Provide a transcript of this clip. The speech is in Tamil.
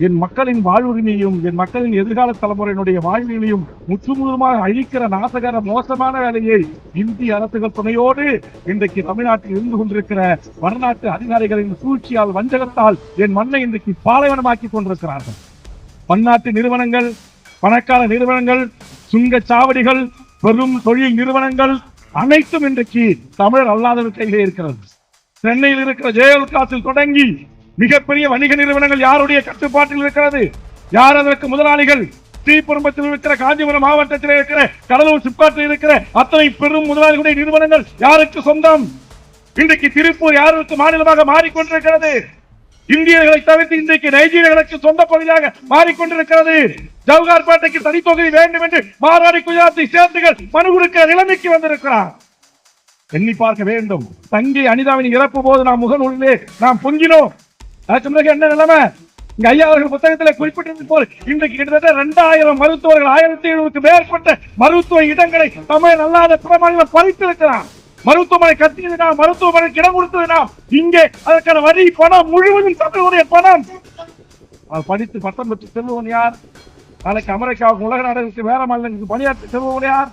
என் மக்களின் வாழ்வுரிமையும் என் மக்களின் எதிர்கால தலைமுறையினுடைய வாழ்வினையும் முற்றுமுழுமாக அழிக்கிற நாசகர மோசமான வேலையை இந்திய அரசுகள் துணையோடு இன்றைக்கு தமிழ்நாட்டில் இருந்து கொண்டிருக்கிற வடநாட்டு அதிகாரிகளின் சூழ்ச்சியால் வஞ்சகத்தால் என் மண்ணை இன்றைக்கு பாலைவனமாக்கி கொண்டிருக்கிறார்கள். பன்னாட்டு நிறுவனங்கள், பணக்கார நிறுவனங்கள், சுங்கச்சாவடிகள், பெரும் தொழில் நிறுவனங்கள் அனைத்தும் இன்றைக்கு தமிழர் அல்லாதவர் கையிலே இருக்கிறது. சென்னையில் இருக்கிற ஜெயலலிதாவில் தொடங்கி மிகப்பெரிய வணிக நிறுவனங்கள் யாருடைய கட்டுப்பாட்டில் இருக்கிறது? யார் அதற்கு முதலாளிகள்? ஸ்ரீபெரும்புதூரில் இருக்கிற, காஞ்சிபுரம் மாவட்டத்தில் இருக்கிற, கடலூர் சிப்காட்டில் இருக்கிற அத்தனை பெரும் முதலாளிகளுடைய நிறுவனங்கள் யாருக்கு சொந்தம்? இன்றைக்கு திருப்பூர் யாருக்கு மாநிலமாக மாறிக்கொண்டிருக்கிறது? இந்தியர்களை தவிர்த்து இன்றைக்கு நைஜீரியர்களுக்கு சொந்த பகுதியாக மாறிக்கொண்டிருக்கிறது. ஜவஹர்பேட்டைக்கு தனி தொகுதி வேண்டும் என்று மாறாடி குஜராத்தை சேர்ந்துகள் மனு கொடுக்கிற நிலைமைக்கு வந்திருக்கிறார். எண்ணி பார்க்க வேண்டும். தங்கை அனிதாவின் இறப்பு போது நாம் முகநூலிலே நாம் பொங்கினோம். என்ன நிலைமை? இங்க ஐயா அவர்கள் புத்தகத்தில் குறிப்பிட்டது போல் இன்றைக்கு கிட்டத்தட்ட 2000 மருத்துவர்கள், 1700க்கு மேற்பட்ட மருத்துவ இடங்களை தமிழ் அல்லாத பிற மாநிலம் பறித்திருக்கிறார். மருத்துவமனை கட்டியது நாம், மருத்துவமனைக்கு இடம் கொடுத்தது நாம். இங்கே அதற்கான வரி பணம் முழுவதும் தமிழுடைய பணம். படித்து பட்டம் பெற்று செல்பவன் யார்? நாளைக்கு அமெரிக்காவுக்கு, உலக நாடுகளுக்கு, வேற மாநிலங்களுக்கு பணியாற்றி செல்பவன் யார்?